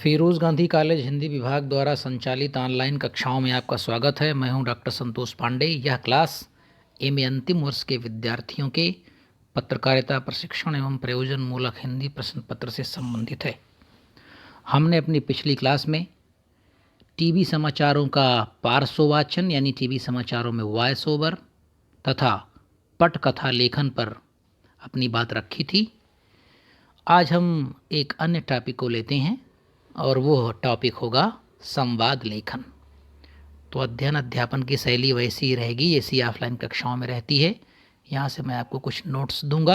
Firoz Gandhi college Hindi विभाग द्वारा संचालित ऑनलाइन कक्षाओं में आपका स्वागत है। मैं हूं डॉक्टर संतोष पांडे। यह क्लास एमए अंतिम वर्ष के विद्यार्थियों के पत्रकारिता प्रशिक्षण एवं प्रयोजन मूलक हिंदी प्रश्न पत्र से संबंधित है। हमने अपनी पिछली क्लास में टीवी समाचारों का पार्श्ववाचन यानी टीवी समाचारों में वॉइस ओवर तथा पटकथा लेखन पर अपनी बात रखी थी। आज हम एक अन्य टॉपिक को लेते हैं और वो टॉपिक होगा संवाद लेखन। तो अध्ययन अध्यापन की शैली वैसी ही रहेगी जैसी ऑफलाइन कक्षाओं में रहती है। यहाँ से मैं आपको कुछ नोट्स दूंगा,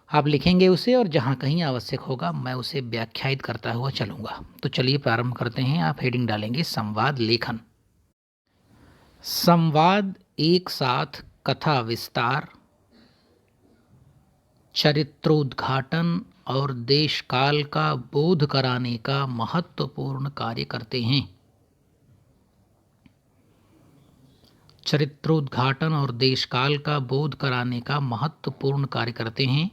आप लिखेंगे उसे और जहाँ कहीं आवश्यक होगा मैं उसे व्याख्यायित करता हुआ चलूँगा। तो चलिए प्रारंभ करते हैं। आप हेडिंग डालेंगे संवाद लेखन। संवाद एक साथ कथा विस्तार, चरित्रोद्घाटन और देश काल का बोध कराने का महत्वपूर्ण कार्य करते हैं। चरित्रोद्घाटन और देश काल का बोध कराने का महत्वपूर्ण कार्य करते हैं।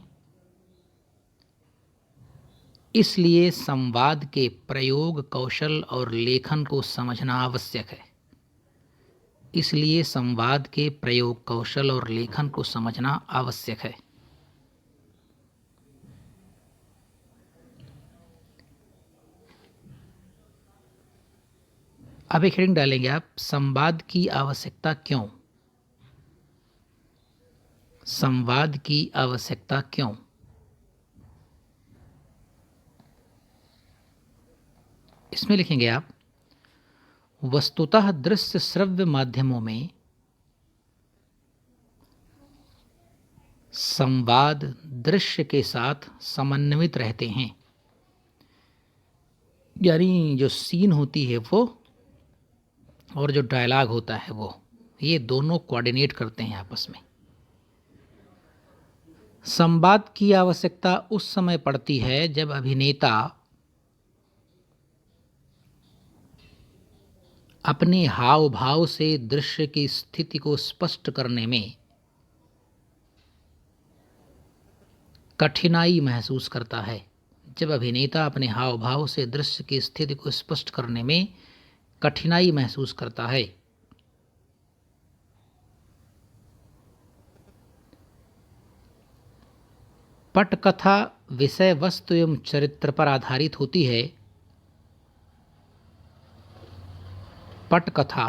इसलिए संवाद के प्रयोग कौशल और लेखन को समझना आवश्यक है। इसलिए संवाद के प्रयोग कौशल और लेखन को समझना आवश्यक है। अब एक हेडिंग डालेंगे आप, संवाद की आवश्यकता क्यों। संवाद की आवश्यकता क्यों। इसमें लिखेंगे आप, वस्तुतः दृश्य श्रव्य माध्यमों में संवाद दृश्य के साथ समन्वित रहते हैं। यानी जो सीन होती है वो और जो डायलॉग होता है वो, ये दोनों कोऑर्डिनेट करते हैं आपस में। संवाद की आवश्यकता उस समय पड़ती है जब अभिनेता अपने हाव भाव से दृश्य की स्थिति को स्पष्ट करने में कठिनाई महसूस करता है। जब अभिनेता अपने हाव भाव से दृश्य की स्थिति को स्पष्ट करने में कठिनाई महसूस करता है। पटकथा विषय वस्तु एवं चरित्र पर आधारित होती है। पटकथा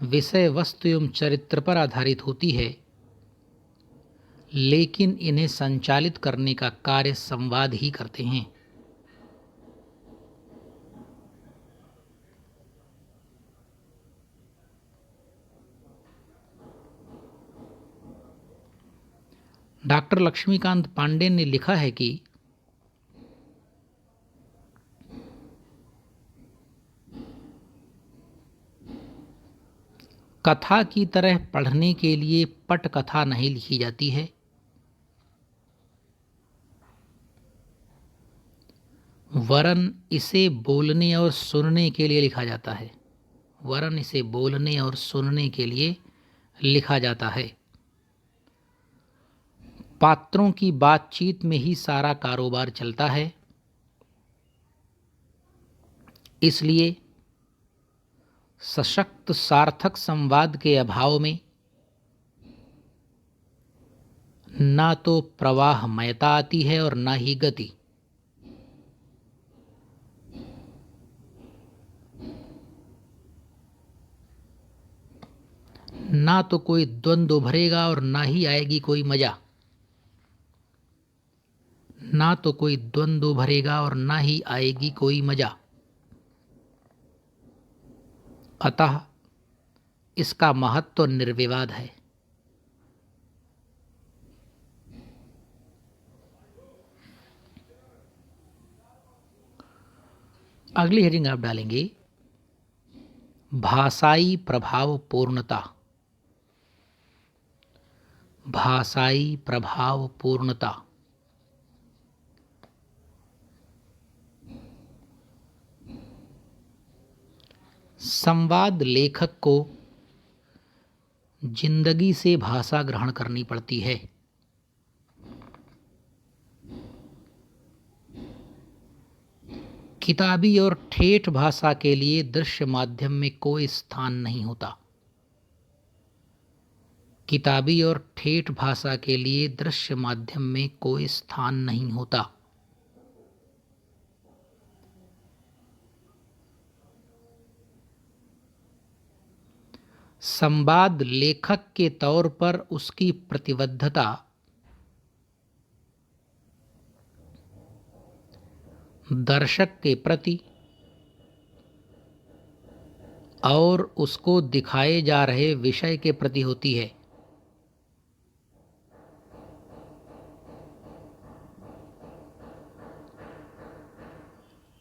विषय वस्तु एवं चरित्र पर आधारित होती है, लेकिन इन्हें संचालित करने का कार्य संवाद ही करते हैं। डॉक्टर लक्ष्मीकांत पांडे ने लिखा है कि कथा की तरह पढ़ने के लिए पटकथा नहीं लिखी जाती है, वरन इसे बोलने और सुनने के लिए लिखा जाता है। वरन इसे बोलने और सुनने के लिए लिखा जाता है। पात्रों की बातचीत में ही सारा कारोबार चलता है। इसलिए सशक्त सार्थक संवाद के अभाव में ना तो प्रवाहमयता आती है और ना ही गति। ना तो कोई द्वंद्व उभरेगा और ना ही आएगी कोई मजा। ना तो कोई द्वंद्व उभरेगा और ना ही आएगी कोई मजा। अतः इसका महत्व निर्विवाद है। अगली हेडिंग आप डालेंगे, भाषाई प्रभाव पूर्णता। भाषाई प्रभाव पूर्णता। संवाद लेखक को जिंदगी से भाषा ग्रहण करनी पड़ती है। किताबी और ठेठ भाषा के लिए दृश्य माध्यम में कोई स्थान नहीं होता। किताबी और ठेठ भाषा के लिए दृश्य माध्यम में कोई स्थान नहीं होता। संवाद लेखक के तौर पर उसकी प्रतिबद्धता दर्शक के प्रति और उसको दिखाए जा रहे विषय के प्रति होती है।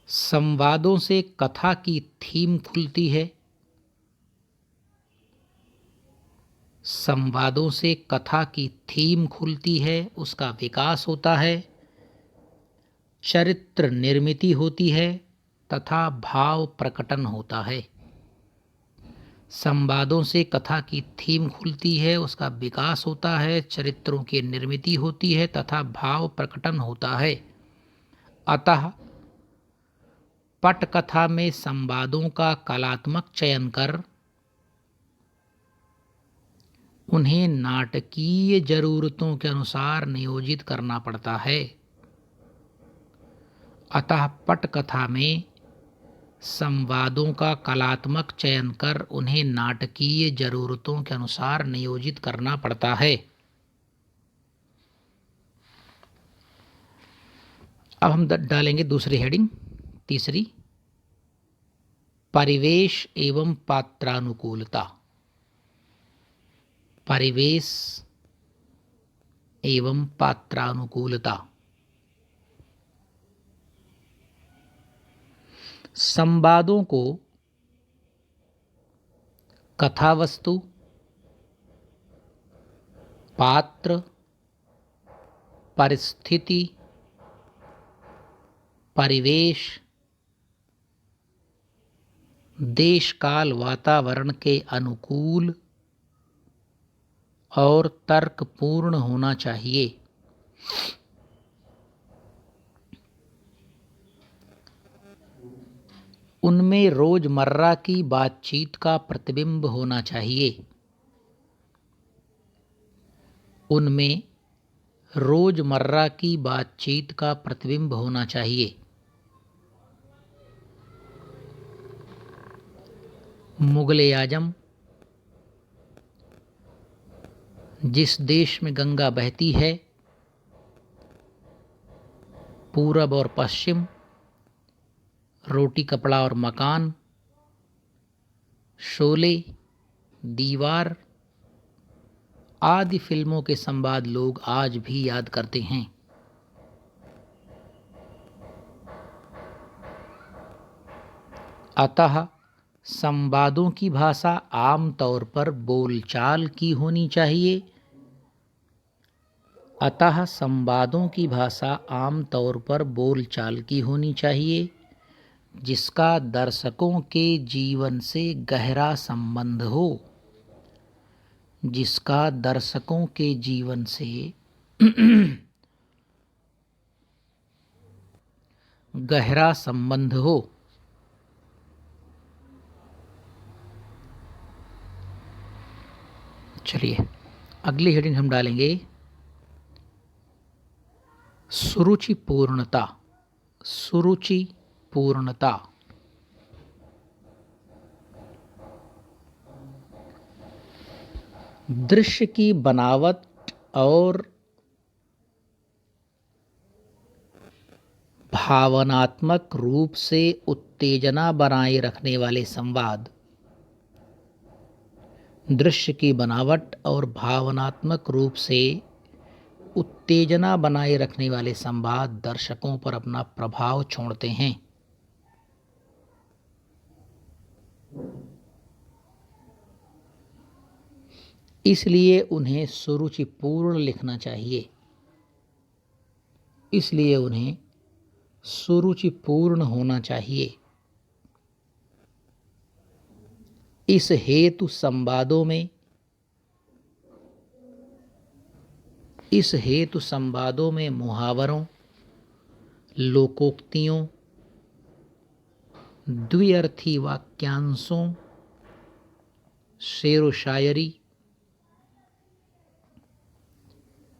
संवादों से कथा की थीम खुलती है। संवादों से कथा की थीम खुलती है, उसका विकास होता है, चरित्र निर्मिति होती है तथा भाव प्रकटन होता है। संवादों से कथा की थीम खुलती है, उसका विकास होता है, चरित्रों की निर्मिति होती है तथा भाव प्रकटन होता है। अतः पटकथा में संवादों का कलात्मक चयन कर उन्हें नाटकीय जरूरतों के अनुसार नियोजित करना पड़ता है। अतः पटकथा में संवादों का कलात्मक चयन कर उन्हें नाटकीय जरूरतों के अनुसार नियोजित करना पड़ता है। अब हम डालेंगे दूसरी हेडिंग, तीसरी, परिवेश एवं पात्रानुकूलता। परिवेश एवं पात्रानुकूलता। संवादों को कथावस्तु, पात्र, परिस्थिति, परिवेश, देश काल वातावरण के अनुकूल और तर्कपूर्ण होना चाहिए। उनमें रोजमर्रा की बातचीत का प्रतिबिंब होना चाहिए। उनमें रोजमर्रा की बातचीत का प्रतिबिंब होना चाहिए। मुगले आजम जिस देश में गंगा बहती है, पूरब और पश्चिम, रोटी कपड़ा और मकान, शोले, दीवार आदि फिल्मों के संवाद लोग आज भी याद करते हैं। अतः संवादों की भाषा आम तौर पर बोलचाल की होनी चाहिए। अतः संवादों की भाषा आम तौर पर बोलचाल की होनी चाहिए, जिसका दर्शकों के जीवन से गहरा संबंध हो। जिसका दर्शकों के जीवन से गहरा संबंध हो। चलिए अगली हेडिंग हम डालेंगे सुरुचिपूर्णता। सुरुचिपूर्णता। दृश्य की बनावट और भावनात्मक रूप से उत्तेजना बनाए रखने वाले संवाद। दृश्य की बनावट और भावनात्मक रूप से उत्तेजना बनाए रखने वाले संवाद दर्शकों पर अपना प्रभाव छोड़ते हैं। इसलिए उन्हें सुरुचिपूर्ण लिखना चाहिए। इसलिए उन्हें सुरुचिपूर्ण होना चाहिए। इस हेतु संवादों में मुहावरों, लोकोक्तियों, द्विअर्थी वाक्यांशों, शेर व शायरी,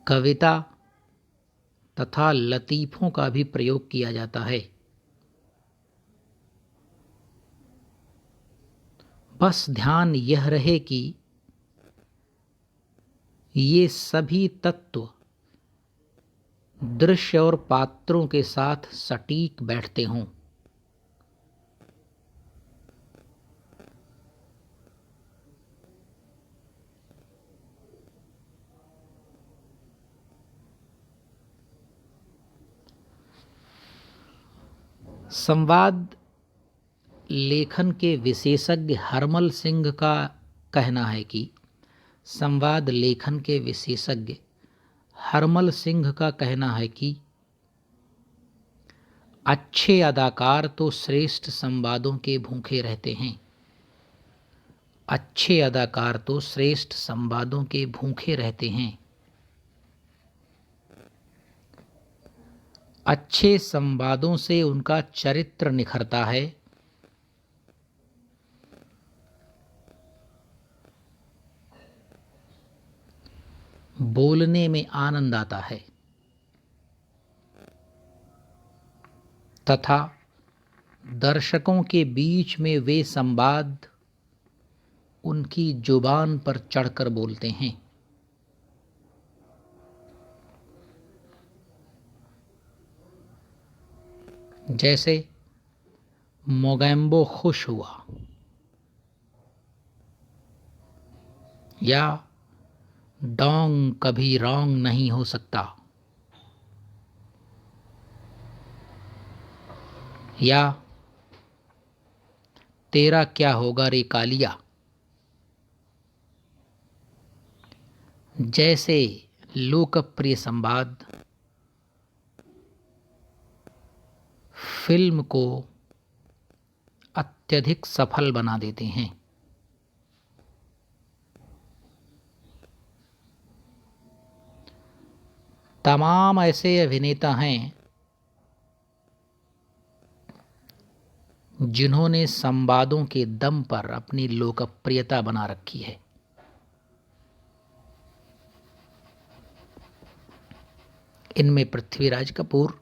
कविता तथा लतीफ़ों का भी प्रयोग किया जाता है। बस ध्यान यह रहे कि ये सभी तत्व दृश्य और पात्रों के साथ सटीक बैठते हों। संवाद लेखन के विशेषज्ञ हरमल सिंह का कहना है कि संवाद लेखन के विशेषज्ञ हरमल सिंह का कहना है कि अच्छे अदाकार तो श्रेष्ठ संवादों के भूखे रहते हैं। अच्छे अदाकार तो श्रेष्ठ संवादों के भूखे रहते हैं। अच्छे संवादों से उनका चरित्र निखरता है। बोलने में आनंद आता है तथा दर्शकों के बीच में वे संवाद उनकी जुबान पर चढ़कर बोलते हैं। जैसे मोगैम्बो खुश हुआ या डोंग कभी रॉन्ग नहीं हो सकता या तेरा क्या होगा रे कालिया जैसे लोकप्रिय संवाद फिल्म को अत्यधिक सफल बना देते हैं। तमाम ऐसे अभिनेता हैं जिन्होंने संवादों के दम पर अपनी लोकप्रियता बना रखी है। इनमें पृथ्वीराज कपूर,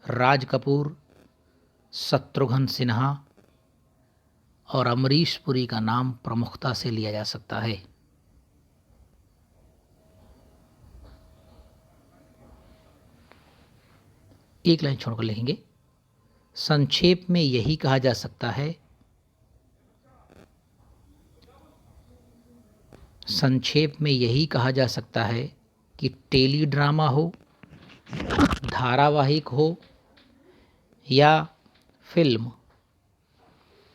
राज कपूर, शत्रुघ्न सिन्हा और अमरीश पुरी का नाम प्रमुखता से लिया जा सकता है। एक लाइन छोड़कर लिखेंगे। संक्षेप में यही कहा जा सकता है कि टेली ड्रामा हो, धारावाहिक हो या फिल्म,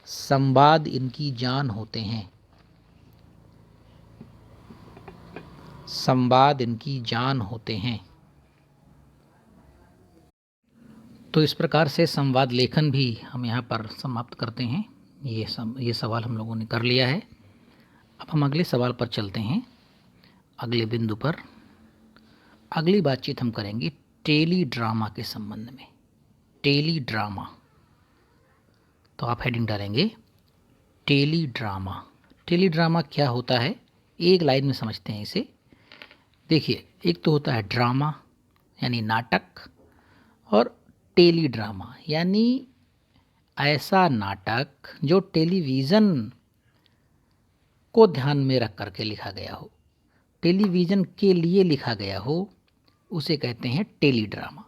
संवाद इनकी जान होते हैं। संवाद इनकी जान होते हैं। तो इस प्रकार से संवाद लेखन भी हम यहाँ पर समाप्त करते हैं। ये सवाल हम लोगों ने कर लिया है। अब हम अगले सवाल पर चलते हैं। अगले बिंदु पर अगली बातचीत हम करेंगे टेली ड्रामा के संबंध में। टेली ड्रामा, तो आप हेडिंग डालेंगे टेली ड्रामा। टेली ड्रामा क्या होता है, एक लाइन में समझते हैं इसे। देखिए, एक तो होता है ड्रामा यानी नाटक, और टेली ड्रामा यानी ऐसा नाटक जो टेलीविज़न को ध्यान में रख करके लिखा गया हो, टेलीविज़न के लिए लिखा गया हो, उसे कहते हैं टेली ड्रामा।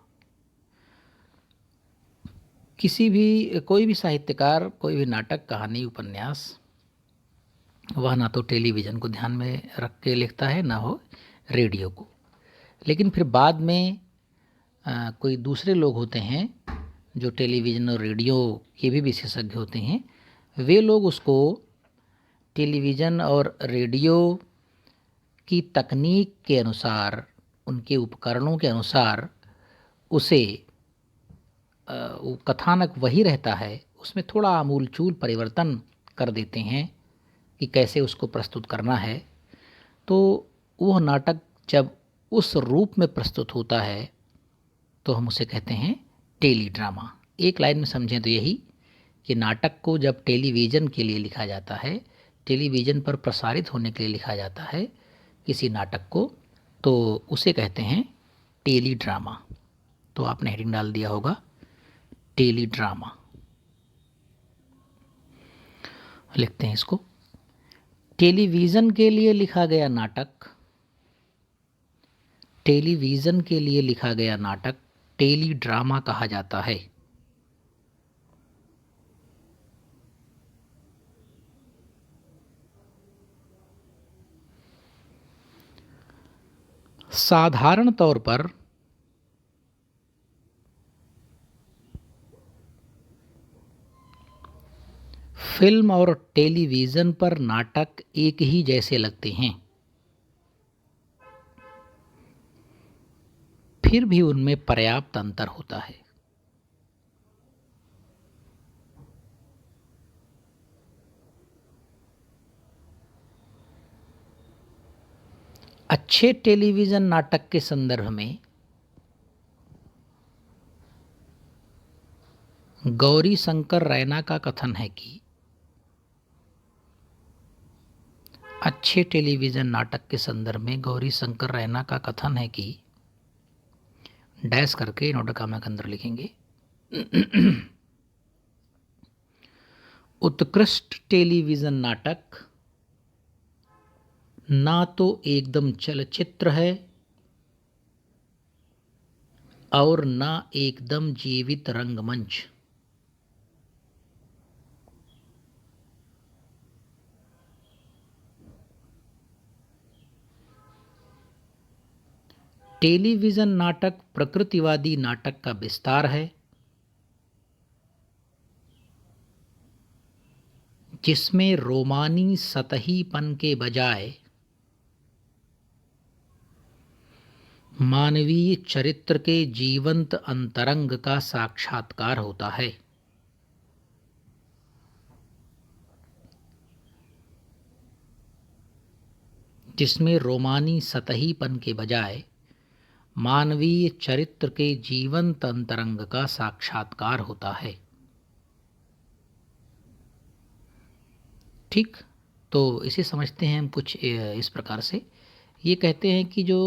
कोई भी साहित्यकार, कोई भी नाटक, कहानी, उपन्यास, वह ना तो टेलीविज़न को ध्यान में रख के लिखता है, ना हो रेडियो को। लेकिन फिर बाद में कोई दूसरे लोग होते हैं जो टेलीविज़न और रेडियो के भी विशेषज्ञ होते हैं। वे लोग उसको टेलीविज़न और रेडियो की तकनीक के अनुसार, उनके उपकरणों के अनुसार उसे कथानक वही रहता है, उसमें थोड़ा आमूलचूल परिवर्तन कर देते हैं कि कैसे उसको प्रस्तुत करना है। तो वह नाटक जब उस रूप में प्रस्तुत होता है तो हम उसे कहते हैं टेली ड्रामा। एक लाइन में समझें तो यही कि नाटक को जब टेलीविज़न के लिए लिखा जाता है, टेलीविज़न पर प्रसारित होने के लिए लिखा जाता है किसी नाटक को, तो उसे कहते हैं टेली ड्रामा। तो आपने हेडिंग डाल दिया होगा टेली ड्रामा। लिखते हैं इसको, टेलीविज़न के लिए लिखा गया नाटक, टेलीविज़न के लिए लिखा गया नाटक टेली ड्रामा कहा जाता है। साधारण तौर पर फिल्म और टेलीविज़न पर नाटक एक ही जैसे लगते हैं, फिर भी उनमें पर्याप्त अंतर होता है। अच्छे टेलीविज़न नाटक के संदर्भ में गौरी शंकर रैना का कथन है कि अच्छे टेलीविज़न नाटक के संदर्भ में गौरी शंकर रैना का कथन है कि डैश करके नोट कामा के अंदर लिखेंगे, उत्कृष्ट टेलीविज़न नाटक ना तो एकदम चलचित्र है और ना एकदम जीवित रंगमंच। टेलीविज़न नाटक प्रकृतिवादी नाटक का विस्तार है, जिसमें रोमानी सतहीपन के बजाय मानवीय चरित्र के जीवंत अंतरंग का साक्षात्कार होता है। जिसमें रोमानी सतहीपन के बजाय मानवीय चरित्र के जीवंत अंतरंग का साक्षात्कार होता है। ठीक, तो इसे समझते हैं हम कुछ इस प्रकार से। ये कहते हैं कि जो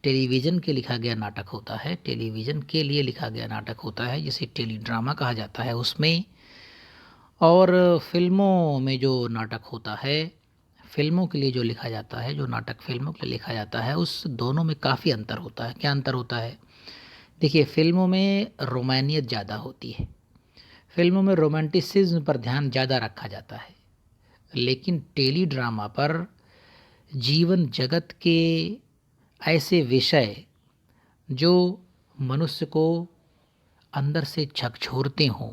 टेलीविज़न के लिखा गया नाटक होता है, टेलीविज़न के लिए लिखा गया नाटक होता है, जिसे टेली ड्रामा कहा जाता है, उसमें और फिल्मों में जो नाटक होता है, फिल्मों के लिए जो लिखा जाता है, जो नाटक फिल्मों के लिए लिखा जाता है, उस दोनों में काफ़ी अंतर होता है। क्या अंतर होता है? देखिए, फिल्मों में रोमानियत ज़्यादा होती है, फिल्मों में रोमांटिसिज्म पर ध्यान ज़्यादा रखा जाता है, लेकिन टेली ड्रामा पर जीवन जगत के ऐसे विषय जो मनुष्य को अंदर से झकझोरते हों,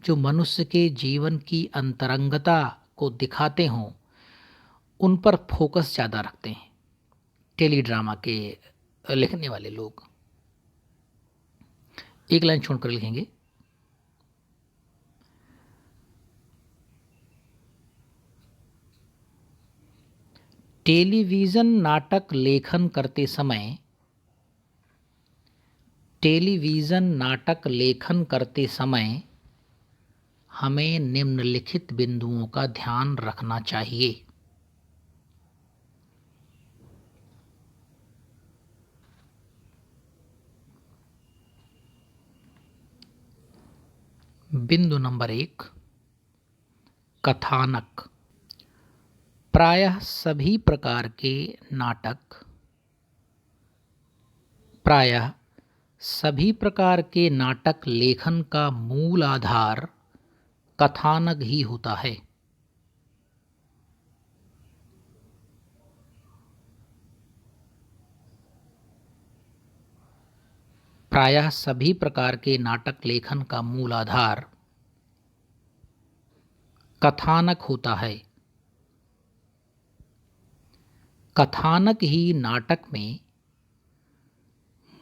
जो मनुष्य के जीवन की अंतरंगता को दिखाते हों, उन पर फोकस ज़्यादा रखते हैं टेली ड्रामा के लिखने वाले लोग। एक लाइन छोड़कर लिखेंगे, टेलीविज़न नाटक लेखन करते समय, टेलीविज़न नाटक लेखन करते समय हमें निम्नलिखित बिंदुओं का ध्यान रखना चाहिए। बिंदु नंबर 1, कथानक। प्रायः सभी प्रकार के नाटक, प्रायः सभी प्रकार के नाटक लेखन का मूल आधार कथानक ही होता है। प्रायः सभी प्रकार के नाटक लेखन का मूल आधार कथानक होता है। कथानक ही नाटक में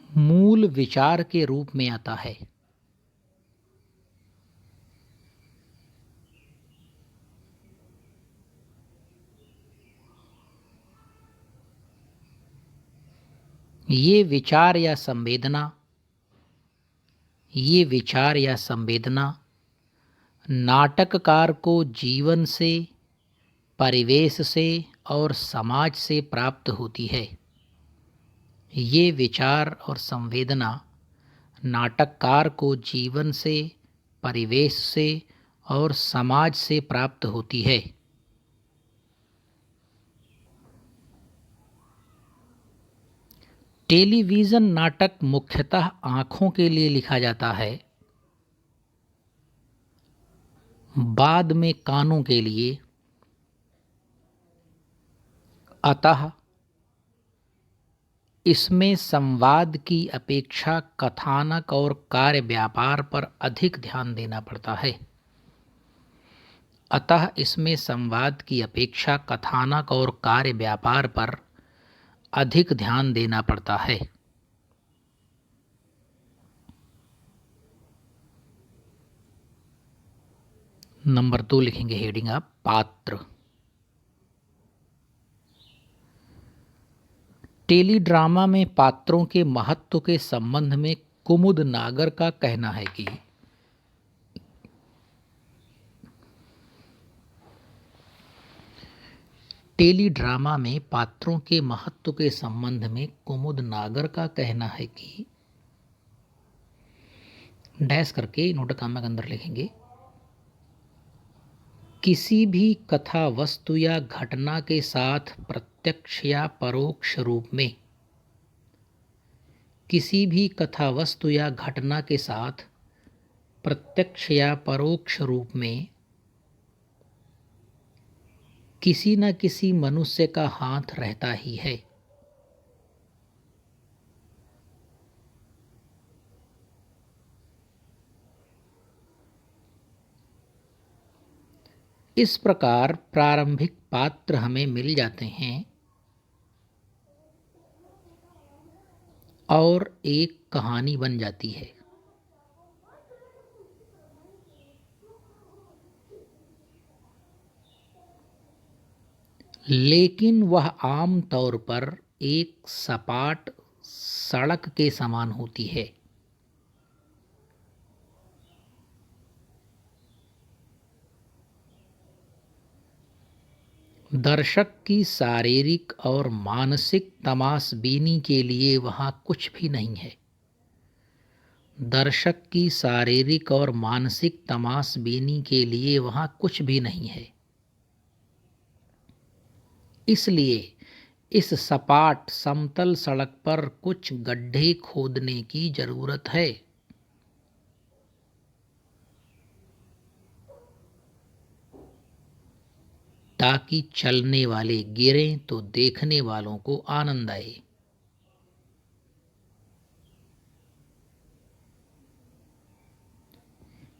मूल विचार के रूप में आता है। ये विचार या संवेदना ये विचार या संवेदना नाटककार को जीवन से, परिवेश से और समाज से प्राप्त होती है। ये विचार और संवेदना नाटककार को जीवन से, परिवेश से और समाज से प्राप्त होती है। टेलीविज़न नाटक मुख्यतः आँखों के लिए लिखा जाता है, बाद में कानों के लिए। अतः इसमें संवाद की अपेक्षा कथानक और कार्य व्यापार पर अधिक ध्यान देना पड़ता है। अतः इसमें संवाद की अपेक्षा कथानक और कार्य व्यापार पर अधिक ध्यान देना पड़ता है। नंबर 2 लिखेंगे हेडिंग आप, पात्र। टेली ड्रामा में पात्रों के महत्व के संबंध में कुमुद नागर का कहना है कि टेली ड्रामा में पात्रों के महत्व के संबंध में कुमुद नागर का कहना है कि, डैश करके नोट कामा के अंदर लिखेंगे, किसी भी कथा वस्तु या घटना के साथ प्रत्यक्ष या परोक्ष रूप में, किसी भी कथा वस्तु या घटना के साथ प्रत्यक्ष या परोक्ष रूप में किसी न किसी मनुष्य का हाथ रहता ही है। इस प्रकार प्रारंभिक पात्र हमें मिल जाते हैं और एक कहानी बन जाती है। लेकिन वह आम तौर पर एक सपाट सड़क के समान होती है। दर्शक की शारीरिक और मानसिक तमाशबीनी के लिए वहाँ कुछ भी नहीं है। दर्शक की शारीरिक और मानसिक तमाशबीनी के लिए वहाँ कुछ भी नहीं है। इसलिए इस सपाट समतल सड़क पर कुछ गड्ढे खोदने की जरूरत है। ताकि चलने वाले गिरें तो देखने वालों को आनंद आए।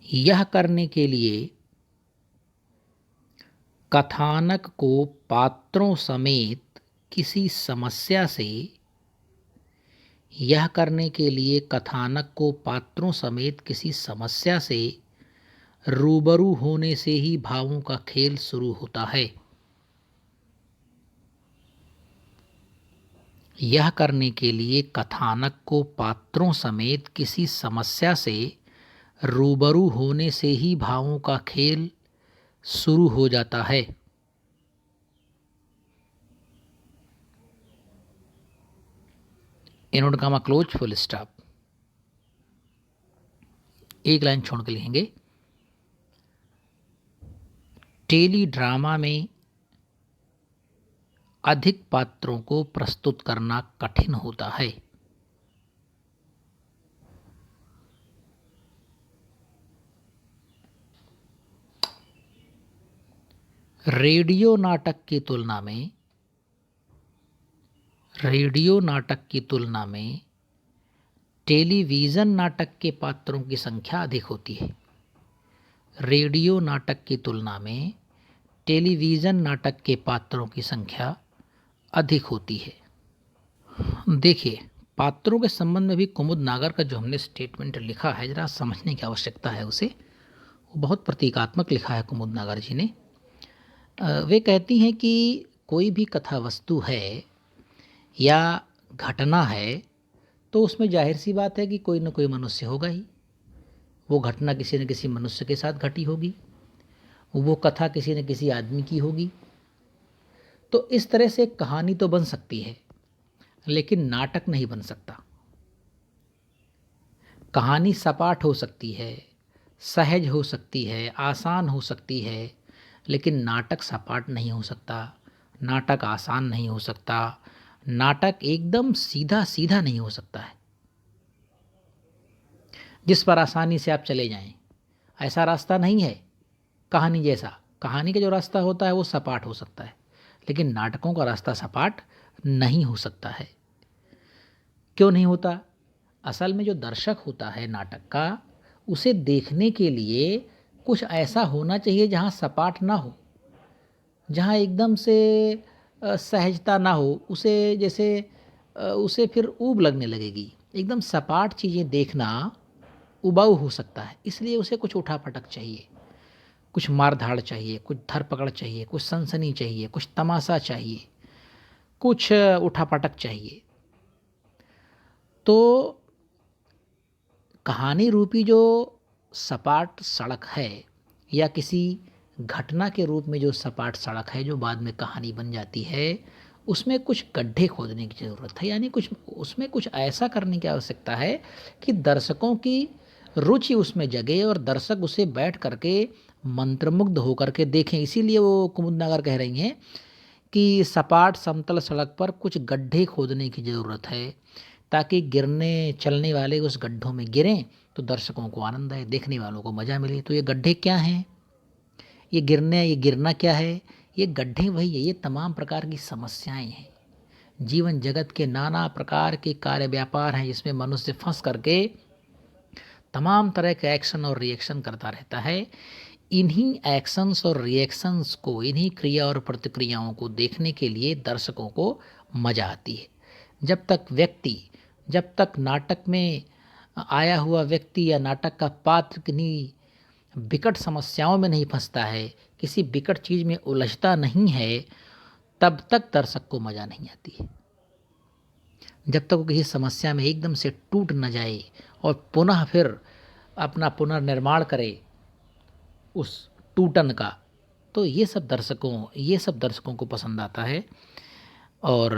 यह करने के लिए कथानक को पात्रों समेत किसी समस्या से यह करने के लिए कथानक को पात्रों समेत किसी समस्या से रूबरू होने से ही भावों का खेल शुरू होता है। यह करने के लिए कथानक को पात्रों समेत किसी समस्या से रूबरू होने से ही भावों का खेल शुरू हो जाता है। Inverted comma close full stop. एक लाइन छोड़ के लिखेंगे, टेली ड्रामा में अधिक पात्रों को प्रस्तुत करना कठिन होता है। रेडियो नाटक की तुलना में टेलीविज़न नाटक के पात्रों की संख्या अधिक होती है। रेडियो नाटक की तुलना में टेलीविज़न नाटक के पात्रों की संख्या अधिक होती है। देखिए, पात्रों के संबंध में भी कुमुद नागर का जो हमने स्टेटमेंट लिखा है, ज़रा समझने की आवश्यकता है उसे। वो बहुत प्रतीकात्मक लिखा है कुमुद नागर जी ने। वे कहती हैं कि कोई भी कथा वस्तु है या घटना है तो उसमें जाहिर सी बात है कि कोई न कोई मनुष्य होगा ही। वो घटना किसी न किसी मनुष्य के साथ घटी होगी, वो कथा किसी न किसी आदमी की होगी। तो इस तरह से एक कहानी तो बन सकती है, लेकिन नाटक नहीं बन सकता। कहानी सपाट हो सकती है, सहज हो सकती है, आसान हो सकती है, लेकिन नाटक सपाट नहीं हो सकता, नाटक आसान नहीं हो सकता, नाटक एकदम सीधा सीधा नहीं हो सकता है जिस पर आसानी से आप चले जाएं। ऐसा रास्ता नहीं है कहानी जैसा। कहानी का जो रास्ता होता है वो सपाट हो सकता है, लेकिन नाटकों का रास्ता सपाट नहीं हो सकता है। क्यों नहीं होता? असल में जो दर्शक होता है नाटक का, उसे देखने के लिए कुछ ऐसा होना चाहिए जहाँ सपाट ना हो, जहाँ एकदम से सहजता ना हो। उसे जैसे उसे फिर ऊब लगने लगेगी। एकदम सपाट चीज़ें देखना उबाऊ हो सकता है, इसलिए उसे कुछ उठा-पटक चाहिए, कुछ मार-धाड़ चाहिए, कुछ धर-पकड़ चाहिए, कुछ सनसनी चाहिए, कुछ तमाशा चाहिए, कुछ उठा-पटक चाहिए। तो कहानी रूपी जो सपाट सड़क है, या किसी घटना के रूप में जो सपाट सड़क है जो बाद में कहानी बन जाती है, उसमें कुछ गड्ढे खोदने की ज़रूरत है। यानी कुछ उसमें कुछ ऐसा करने की आवश्यकता है कि दर्शकों की रुचि उसमें जगे और दर्शक उसे बैठ करके मंत्रमुग्ध होकर के देखें। इसीलिए वो कुमुदनागर कह रही हैं कि सपाट समतल सड़क पर कुछ गड्ढे खोदने की ज़रूरत है, ताकि गिरने चलने वाले उस गड्ढों में गिरें तो दर्शकों को आनंद आए, देखने वालों को मज़ा मिले। तो ये गड्ढे क्या हैं? ये गिरना क्या है? ये गड्ढे वही है, ये तमाम प्रकार की समस्याएं हैं। जीवन जगत के नाना प्रकार के कार्य व्यापार हैं जिसमें मनुष्य फंस करके तमाम तरह के एक्शन और रिएक्शन करता रहता है। इन्हीं एक्शंस और रिएक्शंस को, इन्हीं क्रिया और प्रतिक्रियाओं को देखने के लिए दर्शकों को मज़ा आती है। जब तक नाटक में आया हुआ व्यक्ति या नाटक का पात्र किन्हीं विकट समस्याओं में नहीं फंसता है, किसी विकट चीज़ में उलझता नहीं है, तब तक दर्शक को मज़ा नहीं आती है। जब तक वो किसी समस्या में एकदम से टूट न जाए और पुनः फिर अपना पुनर्निर्माण करे उस टूटन का, तो ये सब दर्शकों को पसंद आता है। और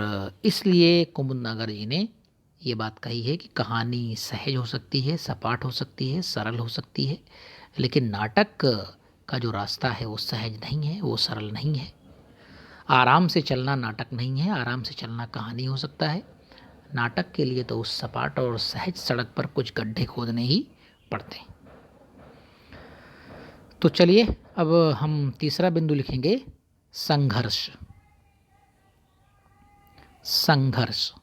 इसलिए कुमुदनागर जी ने ये बात कही है कि कहानी सहज हो सकती है, सपाट हो सकती है, सरल हो सकती है, लेकिन नाटक का जो रास्ता है वो सहज नहीं है, वो सरल नहीं है। आराम से चलना नाटक नहीं है, आराम से चलना कहानी हो सकता है। नाटक के लिए तो उस सपाट और सहज सड़क पर कुछ गड्ढे खोदने ही पड़ते हैं। तो चलिए अब हम तीसरा बिंदु लिखेंगे, संघर्ष। संघर्ष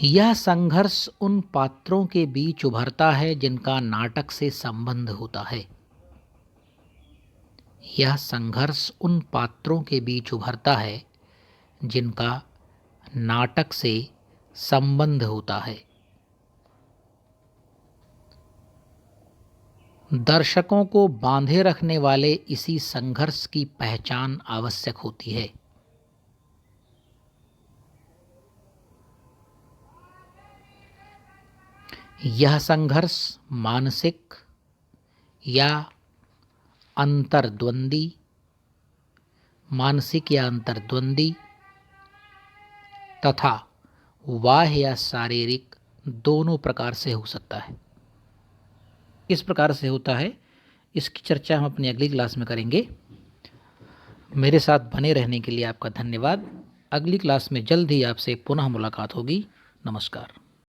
यह संघर्ष उन पात्रों के बीच उभरता है जिनका नाटक से संबंध होता है। यह संघर्ष उन पात्रों के बीच उभरता है जिनका नाटक से संबंध होता है। दर्शकों को बांधे रखने वाले इसी संघर्ष की पहचान आवश्यक होती है। यह संघर्ष मानसिक या अंतर्द्वंदी तथा बाह्य या शारीरिक दोनों प्रकार से हो सकता है। किस प्रकार से होता है, इसकी चर्चा हम अपनी अगली क्लास में करेंगे। मेरे साथ बने रहने के लिए आपका धन्यवाद। अगली क्लास में जल्द ही आपसे पुनः मुलाकात होगी। नमस्कार।